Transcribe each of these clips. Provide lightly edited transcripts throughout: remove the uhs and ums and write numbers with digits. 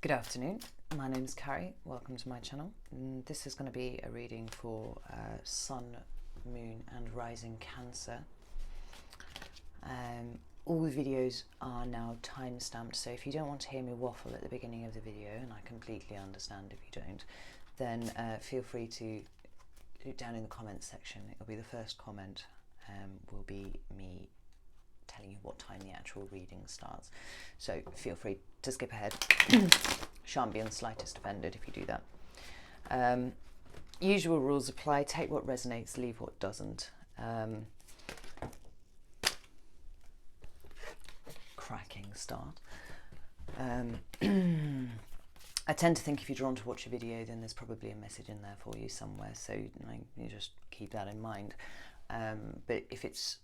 Good afternoon, my name is Carrie, welcome to my channel. This is going to be a reading for Sun, Moon and Rising Cancer. All the videos are now time-stamped, so if you don't want to hear me waffle at the beginning of the video, and I completely understand if you don't, then feel free to do it down in the comments section. It'll be the first comment, will be me telling you what time the actual reading starts. So feel free to skip ahead. Shan't be in the slightest offended if you do that. Usual rules apply. Take what resonates, leave what doesn't. Cracking start. I tend to think if you're drawn to watch a video, then there's probably a message in there for you somewhere, so you just keep that in mind. But if it's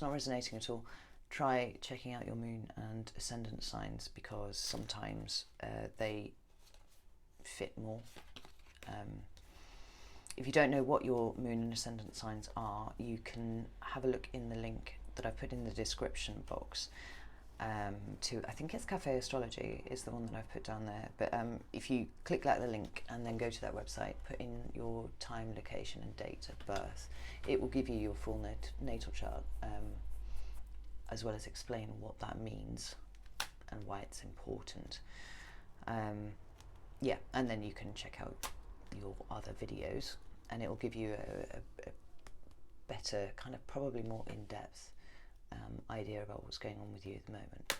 not resonating at all, try checking out your moon and ascendant signs, because sometimes they fit more. If you don't know what your moon and ascendant signs are, you can have a look in the link that I put in the description box to, I think it's Cafe Astrology is the one that I've put down there, but if you click the link and then go to that website, put in your time, location and date of birth, it will give you your full natal chart, as well as explain what that means and why it's important. Yeah, and then you can check out your other videos and it will give you a better, kind of probably more in-depth idea about what's going on with you at the moment.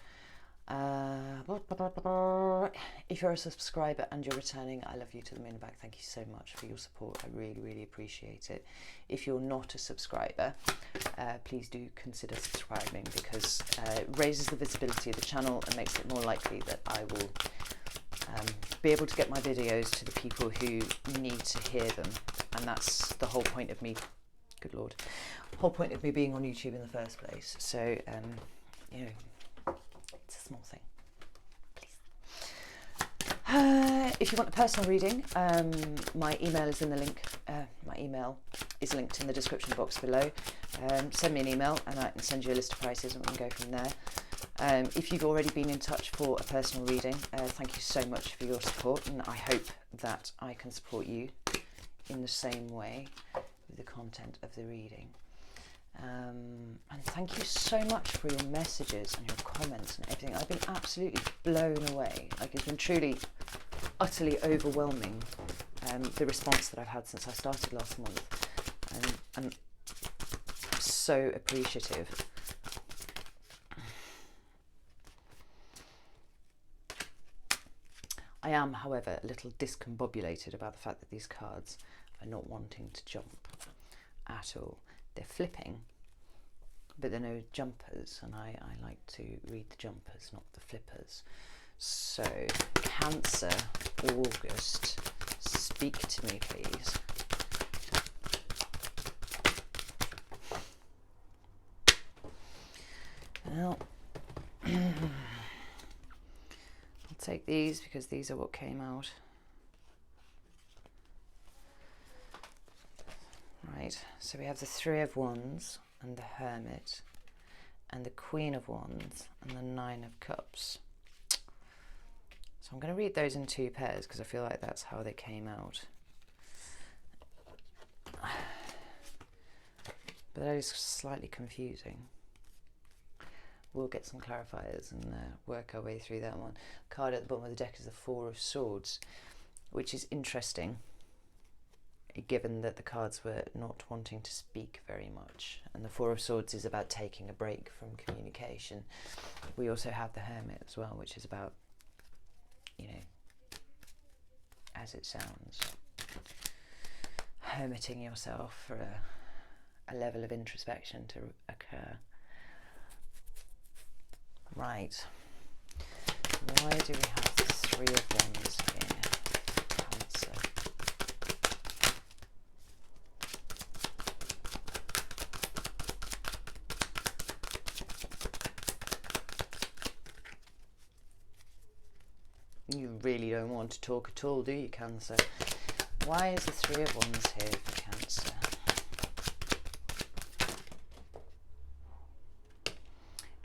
If you're a subscriber and you're returning, I love you to the moon and back. Thank you so much for your support. I really appreciate it. If you're not a subscriber, please do consider subscribing, because it raises the visibility of the channel and makes it more likely that I will be able to get my videos to the people who need to hear them, and that's the whole point of me, good lord, whole point of me being on YouTube in the first place. So you know, it's a small thing, please. If you want a personal reading, my email is in the link. My email is linked in the description box below. Send me an email and I can send you a list of prices and we can go from there. If you've already been in touch for a personal reading, thank you so much for your support, and I hope that I can support you in the same way with the content of the reading. And thank you so much for your messages and your comments and everything. I've been absolutely blown away. Like, it's been truly, utterly overwhelming, the response that I've had since I started last month, and I'm so appreciative. I am, however, a little discombobulated about the fact that these cards are not wanting to jump at all. They're flipping, but there are no jumpers, and I like to read the jumpers, not the flippers. So, Cancer, August, speak to me, please. Well, take these because these are what came out. Right, so we have the Three of Wands and the Hermit and the Queen of Wands and the Nine of Cups. So I'm going to read those in two pairs because I feel like that's how they came out. But that is slightly confusing. We'll get some clarifiers and work our way through that one. Card at the bottom of the deck is the Four of Swords, which is interesting, given that the cards were not wanting to speak very much. And the Four of Swords is about taking a break from communication. We also have the Hermit as well, which is about, you know, as it sounds, hermiting yourself for a level of introspection to occur. Right, why do we have the Three of Wands here? Cancer. You really don't want to talk at all, do you, Cancer? Why is the Three of Wands here for Cancer?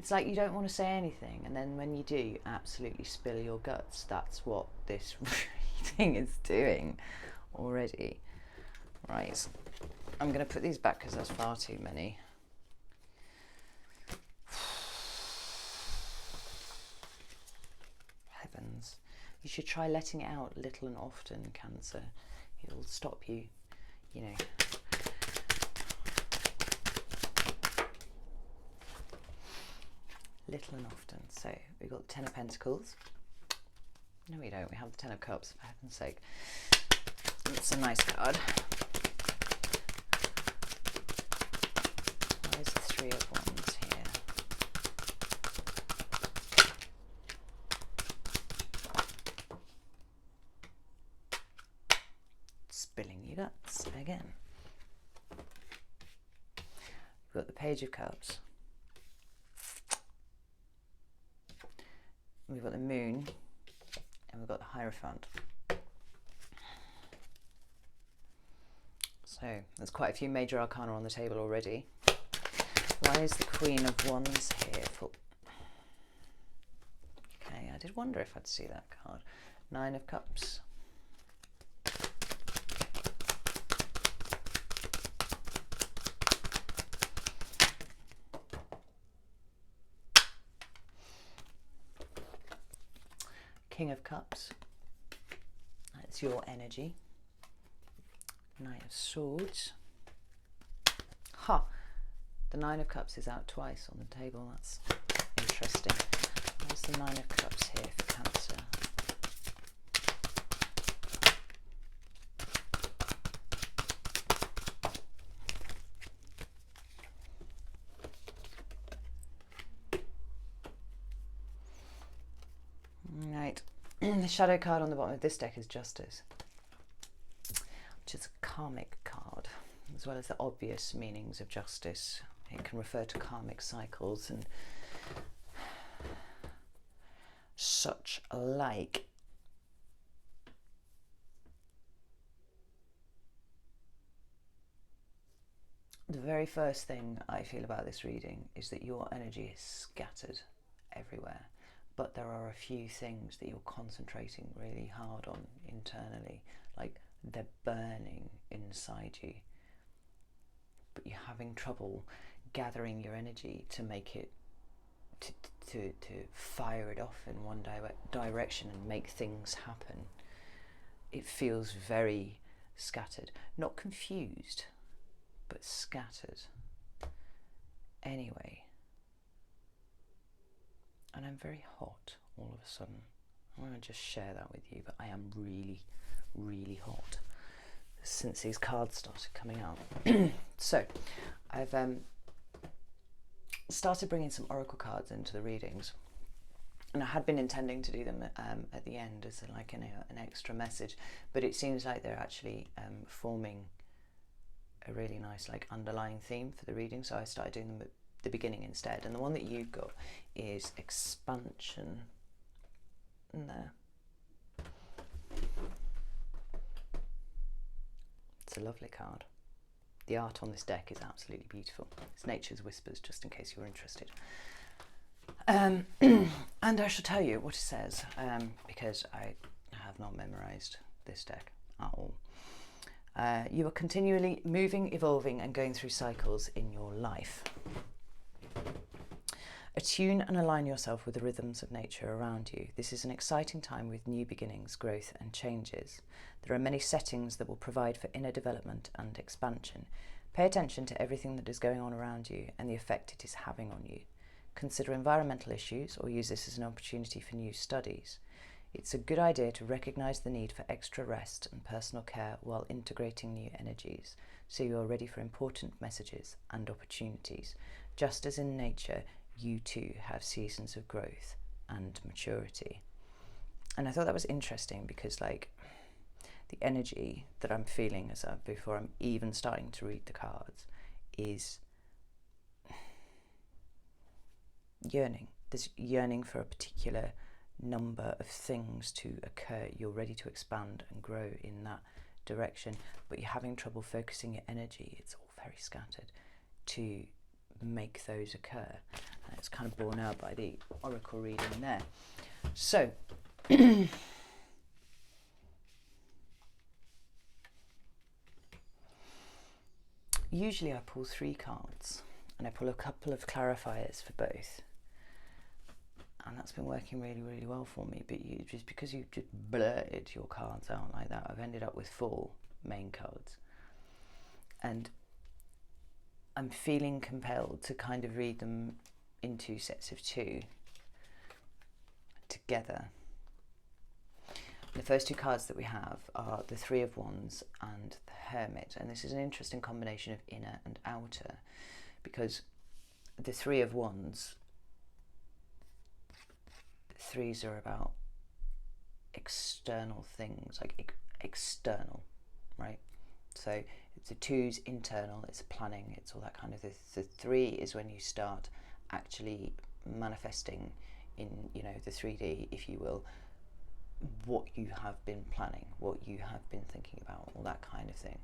it's like you don't want to say anything, and then when you do, you absolutely spill your guts. That's what this reading is doing already. Right, I'm going to put these back because there's far too many. Heavens. You should try letting it out little and often, Cancer. It'll stop you, you know. Little and often. So we've got the Ten of Pentacles. No, we don't. We have the Ten of Cups, for heaven's sake. It's a nice card. Where's the Three of Wands here? Spilling your guts again. We've got the Page of Cups. We've got the Moon, and we've got the Hierophant. So there's quite a few major arcana on the table already. Why is the Queen of Wands here? Okay, I did wonder if I'd see that card. Nine of Cups. King of Cups. That's your energy. Knight of Swords. Ha! The Nine of Cups is out twice on the table. That's interesting. Where's the Nine of Cups here for Cancer? Right. The shadow card on the bottom of this deck is Justice, which is a karmic card, as well as the obvious meanings of justice. It can refer to karmic cycles and such like. The very first thing I feel about this reading is that your energy is scattered everywhere, but there are a few things that you're concentrating really hard on internally, like they're burning inside you, but you're having trouble gathering your energy to make it, to fire it off in one direction and make things happen. It feels very scattered, not confused, but scattered. Anyway, and I'm very hot all of a sudden. I want to just share that with you, but I am really, really hot since these cards started coming out. So I've started bringing some oracle cards into the readings, and I had been intending to do them at the end as like an extra message, but it seems like they're actually forming a really nice like underlying theme for the reading, so I started doing them at the beginning instead. And the one that you've got is expansion in there. It's a lovely card. The art on this deck is absolutely beautiful. It's Nature's Whispers, just in case you were interested. And I shall tell you what it says, because I have not memorized this deck at all. You are continually moving, evolving, and going through cycles in your life. Attune and align yourself with the rhythms of nature around you. This is an exciting time with new beginnings, growth, and changes. There are many settings that will provide for inner development and expansion. Pay attention to everything that is going on around you and the effect it is having on you. Consider environmental issues or use this as an opportunity for new studies. It's a good idea to recognise the need for extra rest and personal care while integrating new energies, so you are ready for important messages and opportunities. Just as in nature, you too have seasons of growth and maturity. And I thought that was interesting because like the energy that I'm feeling before I'm even starting to read the cards is yearning. There's yearning for a particular number of things to occur. You're ready to expand and grow in that direction, but you're having trouble focusing your energy, it's all very scattered, to make those occur. it's kind of borne out by the oracle reading there. So, usually I pull 3 cards, and I pull a couple of clarifiers for both. And that's been working really, really well for me. But just because you've just blurted your cards out like that, I've ended up with 4 main cards. And I'm feeling compelled to kind of read them in 2 sets of 2 together. The first 2 cards that we have are the 3 of Wands and the Hermit. And this is an interesting combination of inner and outer, because the 3 of Wands, 3s are about external things, like external, right? So the 2's internal, it's planning, it's all that kind of. The 3 is when you start actually manifesting in, you know, the 3D, if you will, what you have been planning, what you have been thinking about, all that kind of thing.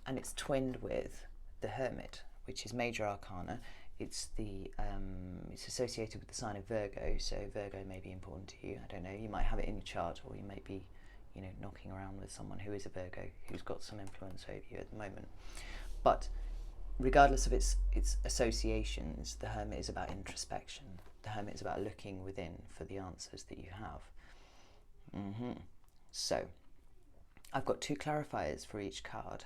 And it's twinned with the Hermit, which is major arcana. It's the it's associated with the sign of Virgo, so Virgo may be important to you. I don't know, you might have it in your chart, or you may be, you know, knocking around with someone who is a Virgo, who's got some influence over you at the moment. But regardless of its associations, the Hermit is about introspection. The Hermit is about looking within for the answers that you have. So I've got 2 clarifiers for each card.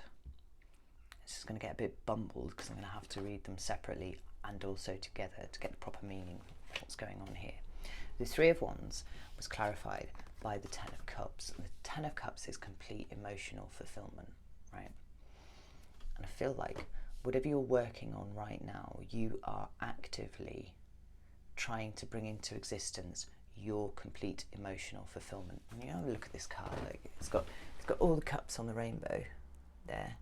This is going to get a bit bumbled because I'm going to have to read them separately and also together to get the proper meaning of what's going on here. The 3 of Wands was clarified by the 10 of Cups, and the 10 of Cups is complete emotional fulfillment, right? And I feel like whatever you're working on right now, you are actively trying to bring into existence your complete emotional fulfillment. And you have a look at this card, like it's got all the cups on the rainbow there.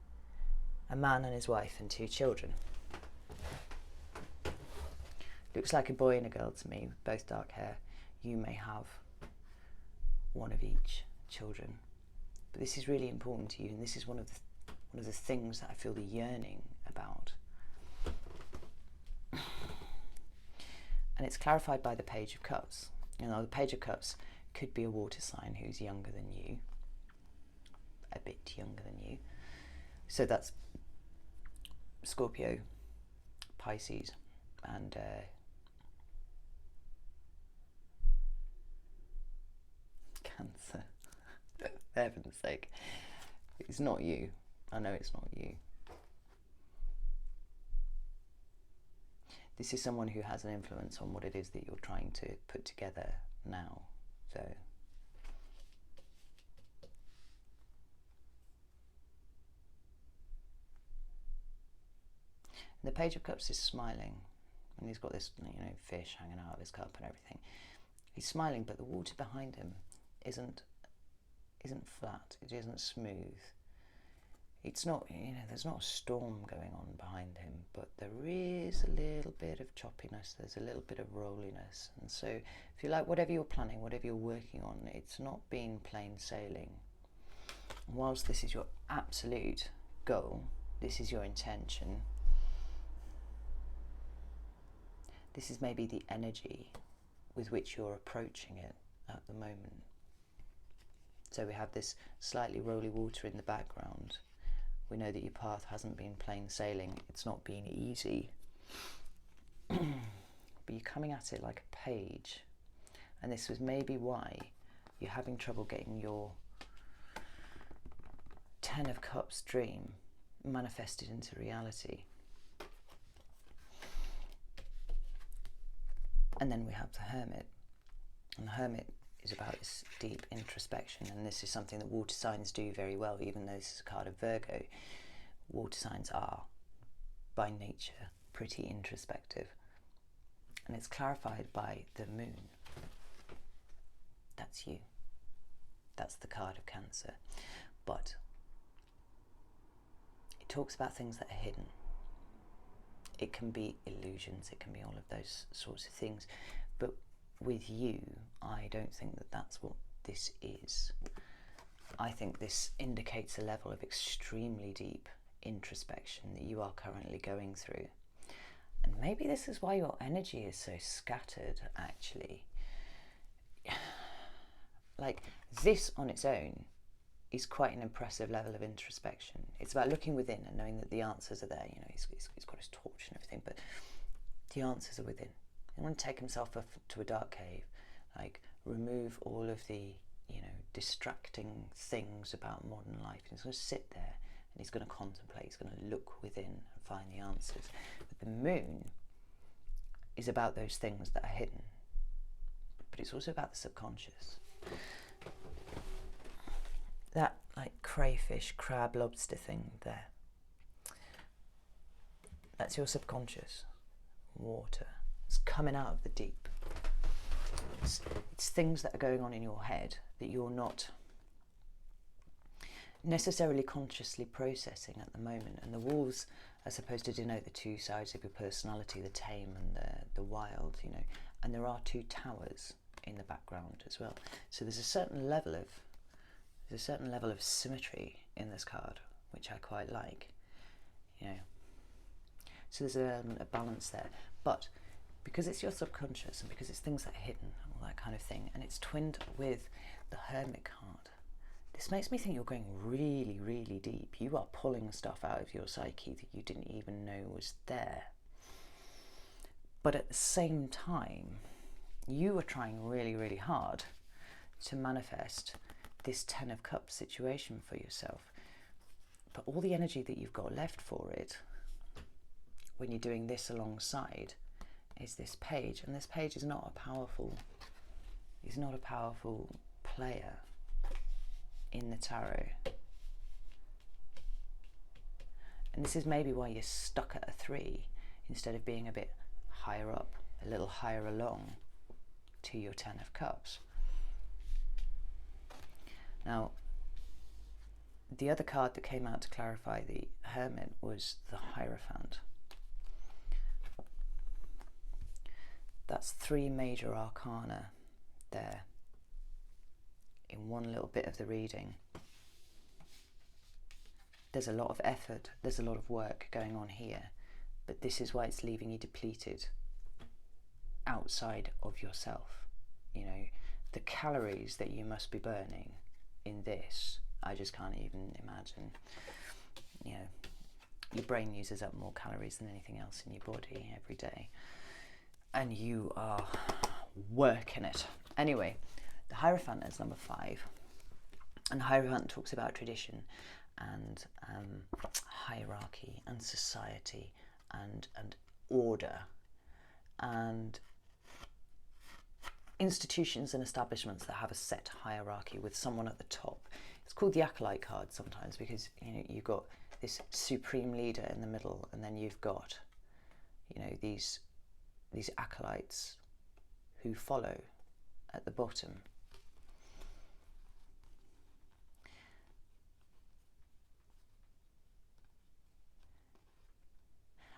A man and his wife and 2 children. Looks like a boy and a girl to me, with both dark hair. You may have one of each children, but this is really important to you, and this is one of the things that I feel the yearning about. And it's clarified by the Page of Cups. You know, the Page of Cups could be a water sign who's younger than you, a bit younger than you. So that's Scorpio, Pisces, and Cancer. For heaven's sake. It's not you. I know it's not you. This is someone who has an influence on what it is that you're trying to put together now. So the Page of Cups is smiling, and he's got this, you know, fish hanging out of his cup and everything. He's smiling, but the water behind him isn't flat. It isn't smooth. It's not, you know, there's not a storm going on behind him, but there is a little bit of choppiness. There's a little bit of rolliness, and so if you like, whatever you're planning, whatever you're working on, it's not being plain sailing. And whilst this is your absolute goal, this is your intention. This is maybe the energy with which you're approaching it at the moment. So we have this slightly rolly water in the background. We know that your path hasn't been plain sailing. It's not been easy. But you're coming at it like a page. And this was maybe why you're having trouble getting your 10 of Cups dream manifested into reality. And then we have the Hermit. And the Hermit is about this deep introspection, and this is something that water signs do very well. Even though this is a card of Virgo, water signs are by nature pretty introspective, and it's clarified by the Moon. That's you. That's the card of Cancer. But it talks about things that are hidden. It can be illusions, it can be all of those sorts of things, but with you, I don't think that that's what this is. I think this indicates a level of extremely deep introspection that you are currently going through. And maybe this is why your energy is so scattered, actually. Like, this on its own is quite an impressive level of introspection. It's about looking within and knowing that the answers are there. You know, he's got his torch and everything, but the answers are within. He wants to take himself up to a dark cave, like remove all of the, you know, distracting things about modern life. He's going to sit there and he's going to contemplate. He's going to look within and find the answers. But the moon is about those things that are hidden, but it's also about the subconscious. That like crayfish, crab, lobster thing there, that's your subconscious. Water. It's coming out of the deep. It's things that are going on in your head that you're not necessarily consciously processing at the moment. And the walls are supposed to denote the two sides of your personality, the tame and the wild, you know. And there are two towers in the background as well. So there's a certain level of symmetry in this card, which I quite like, you know. So there's a balance there, but because it's your subconscious and because it's things that are hidden, all that kind of thing, and it's twinned with the Hermit card, this makes me think you're going really, really deep. You are pulling stuff out of your psyche that you didn't even know was there. But at the same time, you are trying really, really hard to manifest this 10 of Cups situation for yourself. But all the energy that you've got left for it, when you're doing this alongside, is this page. And this page is not a powerful player in the tarot. And this is maybe why you're stuck at a 3 instead of being a bit higher up, a little higher along to your 10 of Cups. Now, the other card that came out to clarify the Hermit was the Hierophant. That's 3 major arcana there in one little bit of the reading. There's a lot of effort, there's a lot of work going on here, but this is why it's leaving you depleted outside of yourself. You know, the calories that you must be burning in this, I just can't even imagine. You know, your brain uses up more calories than anything else in your body every day, and you are working it. Anyway, the Hierophant is number 5, and Hierophant talks about tradition and hierarchy and society and order and institutions and establishments that have a set hierarchy with someone at the top. It's called the Acolyte card sometimes because, you know, you've got this supreme leader in the middle, and then you've got, you know, these acolytes who follow at the bottom.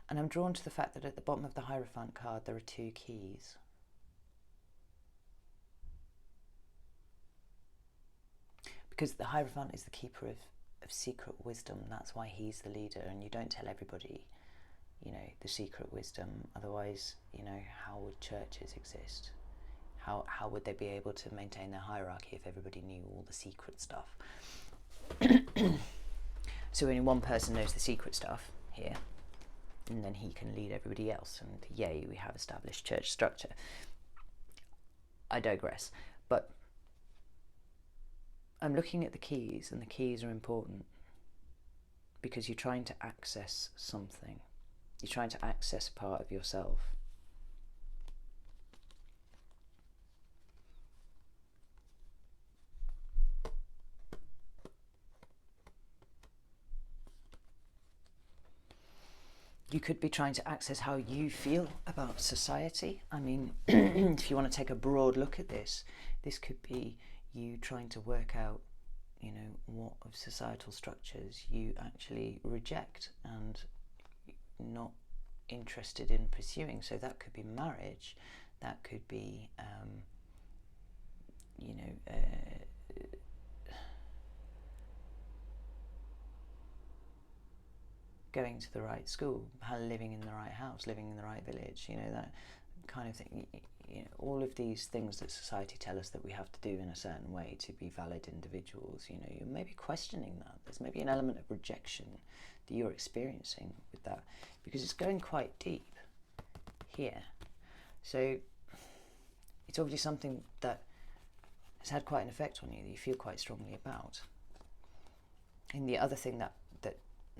And I'm drawn to the fact that at the bottom of the Hierophant card there are 2 keys. Because the Hierophant is the keeper of secret wisdom. That's why he's the leader, and you don't tell everybody, you know, the secret wisdom. Otherwise, you know, how would churches exist? How would they be able to maintain their hierarchy if everybody knew all the secret stuff? So only one person knows the secret stuff here, and then he can lead everybody else, and yay, we have established church structure. I digress, but I'm looking at the keys, and the keys are important because you're trying to access something. You're trying to access part of yourself. You could be trying to access how you feel about society. I mean, if you want to take a broad look at this, this could be you trying to work out, you know, what of societal structures you actually reject and not interested in pursuing. So that could be marriage, that could be, you know, going to the right school, living in the right house, living in the right village, that kind of thing. All of these things that society tell us that we have to do in a certain way to be valid individuals, you're maybe questioning that. There's maybe an element of rejection that you're experiencing with that, because it's going quite deep here. So it's obviously something that has had quite an effect on you, that you feel quite strongly about. And the other thing that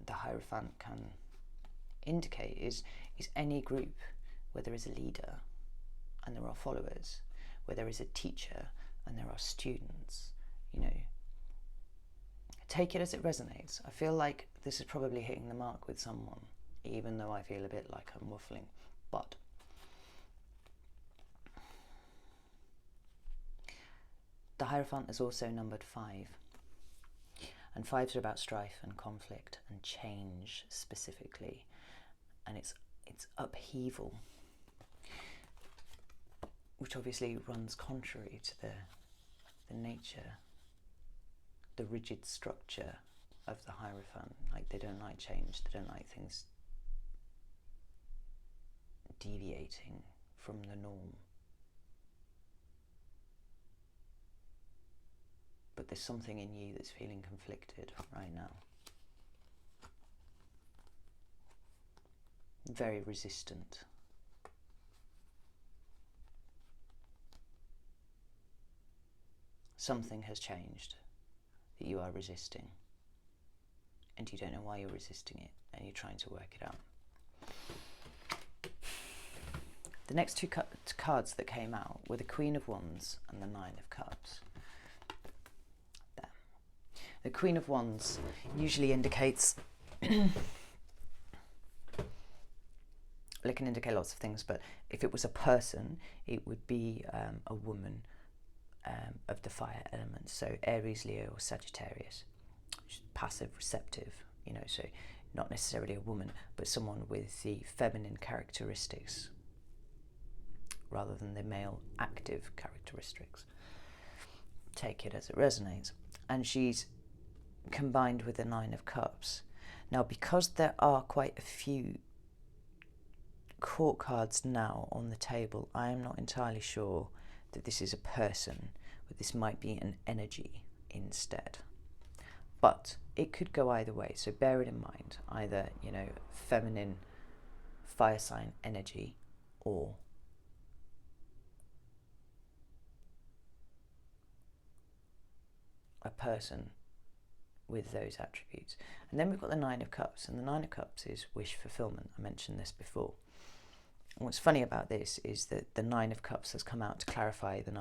the Hierophant can indicate is any group where there is a leader and there are followers, where there is a teacher and there are students, take it as it resonates. I feel like this is probably hitting the mark with someone, even though I feel a bit like I'm waffling. But the Hierophant is also numbered 5. And 5s are about strife and conflict and change specifically. And it's upheaval, which obviously runs contrary to the nature, the rigid structure of the Hierophant. Like, they don't like change, they don't like things deviating from the norm. But there's something in you that's feeling conflicted right now. Very resistant. Something has changed that you are resisting, and you don't know why you're resisting it, and you're trying to work it out. The next two cards that came out were the Queen of Wands and the Nine of Cups. There. The Queen of Wands usually indicates it can indicate lots of things, but if it was a person, it would be a woman of the fire element, so Aries, Leo, or Sagittarius. Passive, receptive, so not necessarily a woman, but someone with the feminine characteristics rather than the male active characteristics. Take it as it resonates. And she's combined with the Nine of Cups. Now, because there are quite a few court cards now on the table, I am not entirely sure that this is a person, but this might be an energy instead. But it could go either way, so bear it in mind. Either, feminine fire sign energy, or a person with those attributes. And then we've got the Nine of Cups, and the Nine of Cups is wish fulfillment. I mentioned this before. And what's funny about this is that the Nine of Cups has come out to clarify the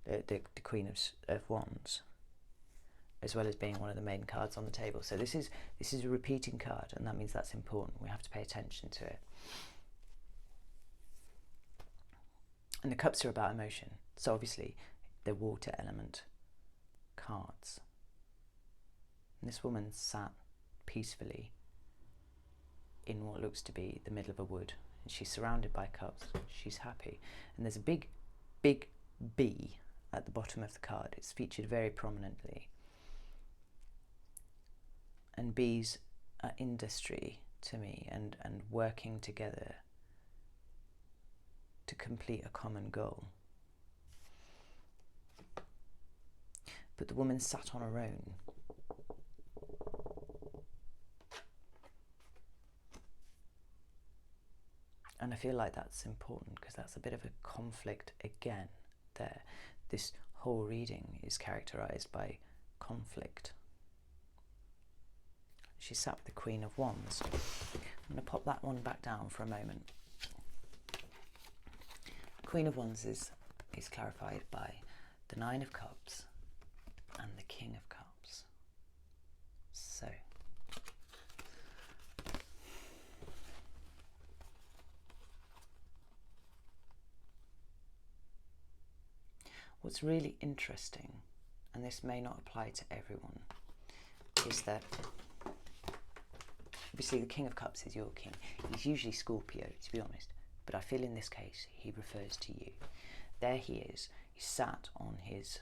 the Queen of Wands, as well as being one of the main cards on the table. So this is a repeating card, and that means that's important. We have to pay attention to it. And the cups are about emotion. So obviously the water element cards. And this woman sat peacefully in what looks to be the middle of a wood, and she's surrounded by cups. She's happy. And there's a big bee at the bottom of the card. It's featured very prominently. And bees are industry to me, and working together to complete a common goal. But the woman sat on her own. And I feel like that's important, because that's a bit of a conflict again there. This whole reading is characterised by conflict. She sat with the Queen of Wands. I'm going to pop that one back down for a moment. Queen of Wands is clarified by the Nine of Cups and the King of Cups. So, what's really interesting, and this may not apply to everyone, is that obviously the King of Cups is your king. He's usually Scorpio, to be honest, but I feel in this case he refers to you. There he is. He's sat on his,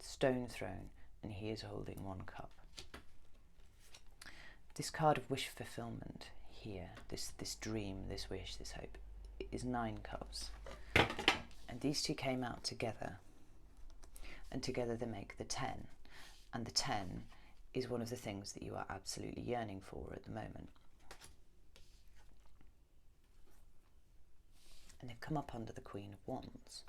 stone throne, and he is holding one cup. This card of wish fulfillment here, this dream, this wish, this hope, is 9 cups. And these two came out together. And together they make the 10. And the 10 is one of the things that you are absolutely yearning for at the moment. And they've come up under the Queen of Wands.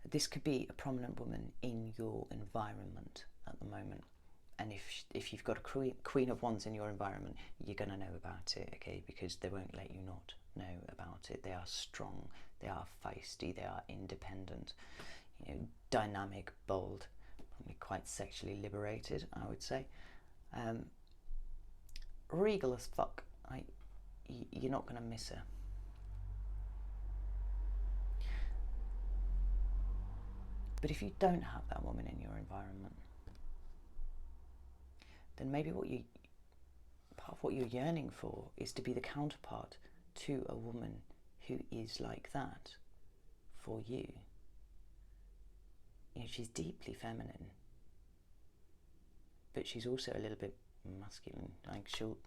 This could be a prominent woman in your environment at the moment. And if you've got a Queen of Wands in your environment, you're going to know about it, okay? Because they won't let you not know about it. They are strong, they are feisty, they are independent, you know, dynamic, bold, probably quite sexually liberated, I would say. Regal as fuck. You're not going to miss her. But if you don't have that woman in your environment, then maybe part of what you're yearning for is to be the counterpart to a woman who is like that for you. You know, she's deeply feminine, but she's also a little bit masculine. Like she'll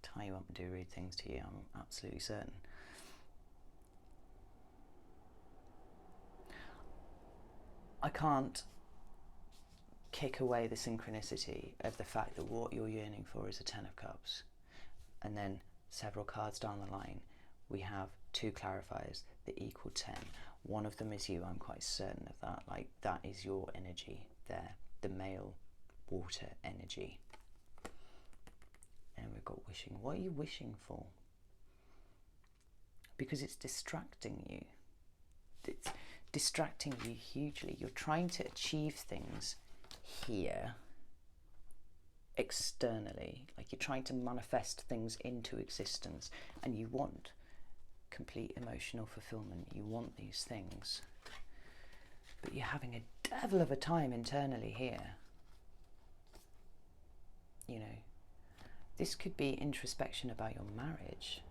tie you up and do rude things to you, I'm absolutely certain. I can't kick away the synchronicity of the fact that what you're yearning for is a 10 of Cups. And then several cards down the line, we have 2 clarifiers that equal 10. One of them is you, I'm quite certain of that. Like, that is your energy there, the male water energy. And we've got wishing. What are you wishing for? Because it's distracting you. It's distracting you hugely. You're trying to achieve things here externally, like you're trying to manifest things into existence, and you want complete emotional fulfillment. You want these things, but you're having a devil of a time internally here. You know, this could be introspection about your marriage.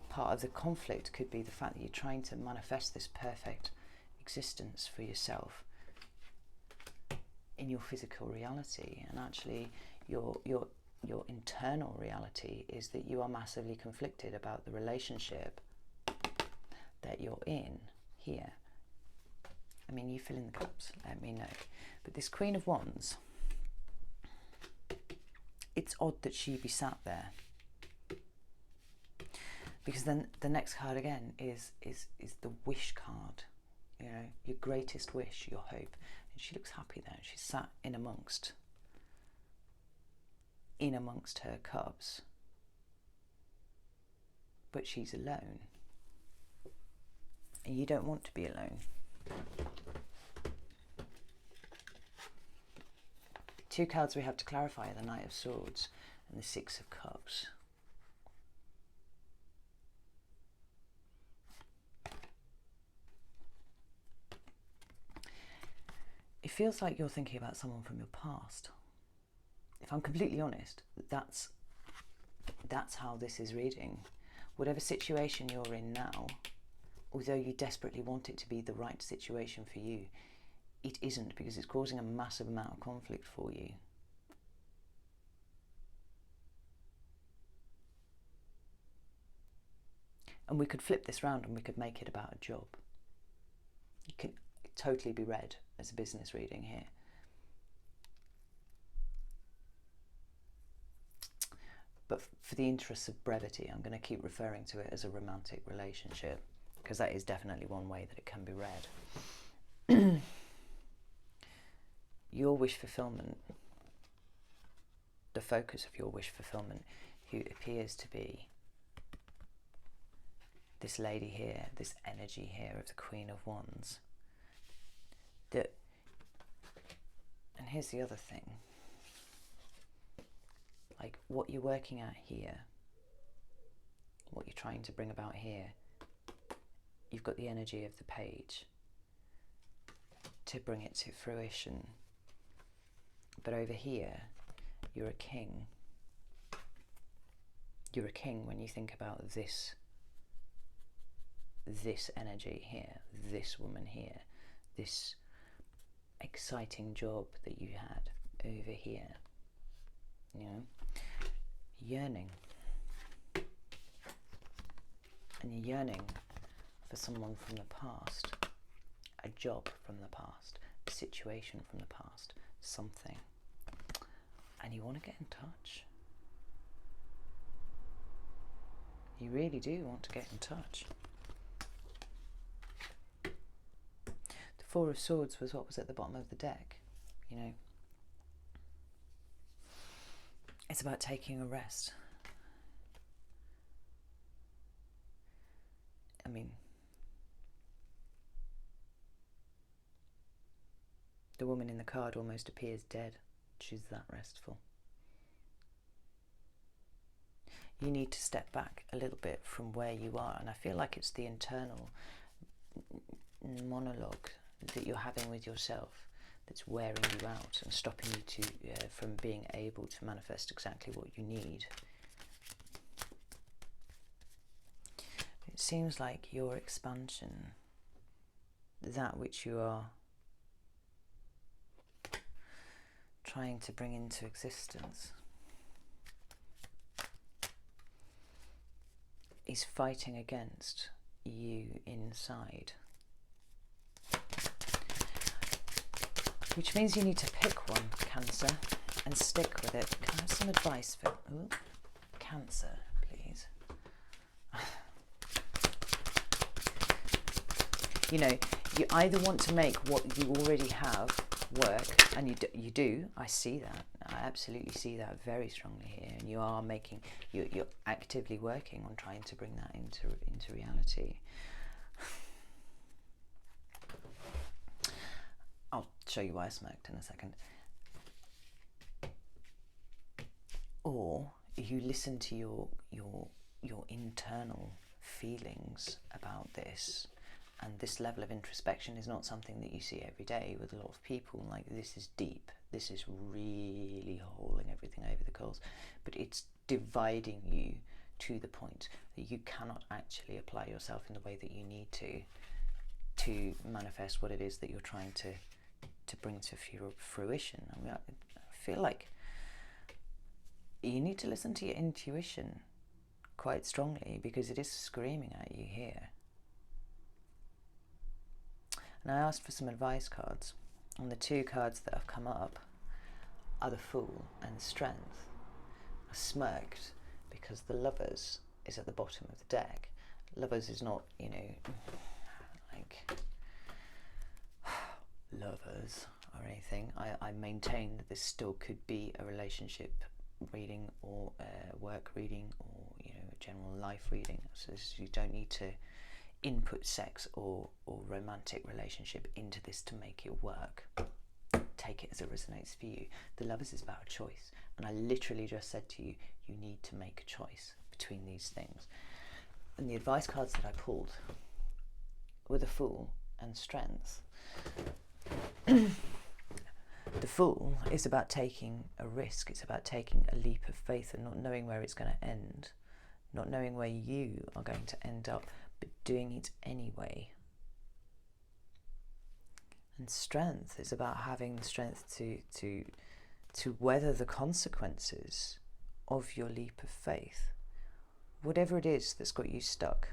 Part of the conflict could be the fact that you're trying to manifest this perfect existence for yourself in your physical reality, and actually your internal reality is that you are massively conflicted about the relationship that you're in here. I mean, you fill in the cups, let me know. But this Queen of Wands, it's odd that she be sat there, because then the next card again is the wish card. You know, your greatest wish, your hope. And she looks happy there. She's sat in amongst her cups. But she's alone. And you don't want to be alone. 2 cards we have to clarify are the Knight of Swords and the 6 of Cups. It feels like you're thinking about someone from your past. If I'm completely honest, that's how this is reading. Whatever situation you're in now, although you desperately want it to be the right situation for you, it isn't, because it's causing a massive amount of conflict for you. And we could flip this round and we could make it about a job. It can totally be read as a business reading here. But for the interests of brevity, I'm going to keep referring to it as a romantic relationship, because that is definitely one way that it can be read. Your wish fulfillment, the focus of your wish fulfillment, who appears to be this lady here, this energy here of the Queen of Wands. That, and here's the other thing, like what you're working at here, what you're trying to bring about here, you've got the energy of the Page to bring it to fruition. But over here, you're a king. You're a king when you think about this energy here, this woman here, this exciting job that you had over here. you know, yearning. And you're yearning for someone from the past, a job from the past, a situation from the past, something. And you want to get in touch. You really do want to get in touch. The Four of Swords was what was at the bottom of the deck, you know. It's about taking a rest. I mean, the woman in the card almost appears dead. She's that restful. You need to step back a little bit from where you are, and I feel like it's the internal monologue that you're having with yourself that's wearing you out and stopping you from being able to manifest exactly what you need. It seems like your expansion, that which you are trying to bring into existence, is fighting against you inside. Which means you need to pick one, Cancer, and stick with it. Can I have some advice for Cancer, please? You know, you either want to make what you already have work, and you do. I see that. I absolutely see that very strongly here. And you are making, you're actively working on trying to bring that into reality. I'll show you why I smirked in a second. Or you listen to your internal feelings about this. And this level of introspection is not something that you see every day with a lot of people. Like, this is deep. This is really hauling everything over the coals. But it's dividing you to the point that you cannot actually apply yourself in the way that you need to manifest what it is that you're trying to bring to fruition. I mean, I feel like you need to listen to your intuition quite strongly, because it is screaming at you here. And I asked for some advice cards, and the two cards that have come up are the Fool and Strength. I smirked because the Lovers is at the bottom of the deck. Lovers is not, you know, like lovers or anything. I maintain that this still could be a relationship reading or a work reading or, you know, a general life reading. So you don't need to input sex or romantic relationship into this to make it work. Take it as it resonates for you. The Lovers is about a choice, and I literally just said to you, you need to make a choice between these things. And the advice cards that I pulled were the Fool and Strength. The Fool is about taking a risk. It's about taking a leap of faith and not knowing where it's going to end, not knowing where you are going to end up, but doing it anyway. And Strength is about having the strength to weather the consequences of your leap of faith. Whatever it is that's got you stuck,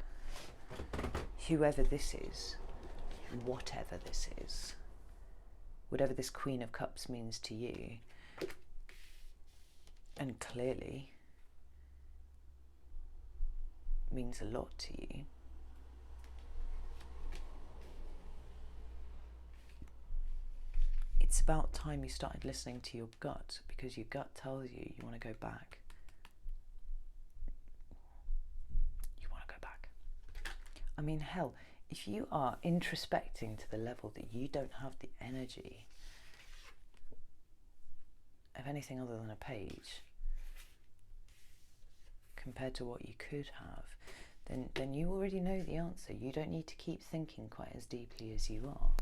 whoever this is, whatever this is, whatever this Queen of Cups means to you, and clearly means a lot to you. It's about time you started listening to your gut, because your gut tells you you want to go back. You want to go back. I mean, hell, if you are introspecting to the level that you don't have the energy of anything other than a page compared to what you could have, then you already know the answer. You don't need to keep thinking quite as deeply as you are,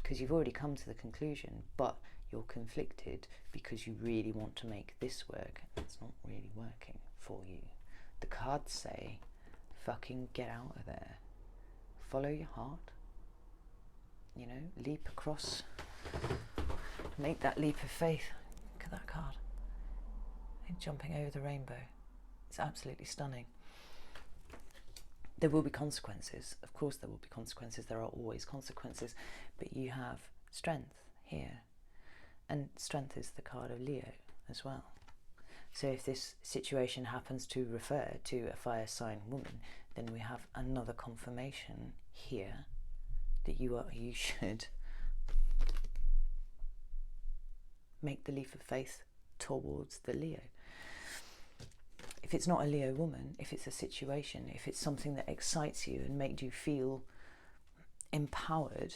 because you've already come to the conclusion, but you're conflicted because you really want to make this work, and it's not really working for you. The cards say, fucking get out of there. Follow your heart. You know, leap across. Make that leap of faith. Look at that card. jumping over the rainbow. It's absolutely stunning. There will be consequences. Of course there will be consequences. There are always consequences. But you have strength here. And strength is the card of Leo as well. So if this situation happens to refer to a fire sign woman, then we have another confirmation here that you should make the leap of faith towards the Leo. If it's not a Leo woman, if it's a situation, if it's something that excites you and makes you feel empowered,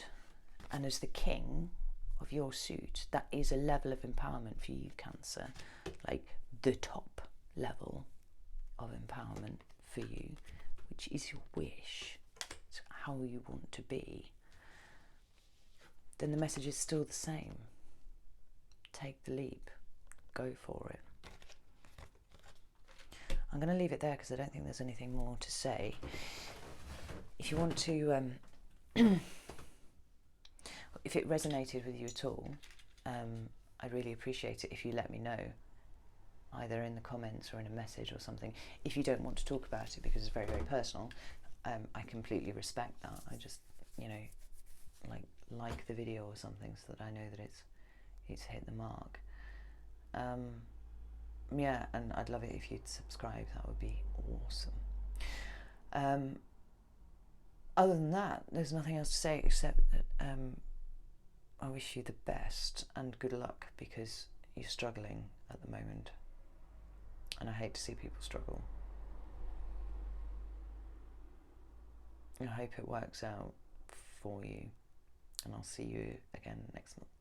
and as the king of your suit, that is a level of empowerment for you, Cancer, like the top level of empowerment for you, which is your wish, it's how you want to be, then the message is still the same. Take the leap, go for it. I'm going to leave it there because I don't think there's anything more to say. If you want to, if it resonated with you at all, I'd really appreciate it if you let me know, either in the comments or in a message or something. If you don't want to talk about it because it's very, very personal, I completely respect that. I just, like the video or something so that I know that it's hit the mark. Yeah, and I'd love it if you'd subscribe. That would be awesome. Other than that, there's nothing else to say except that I wish you the best and good luck, because you're struggling at the moment, and I hate to see people struggle. I hope it works out for you, and I'll see you again next month.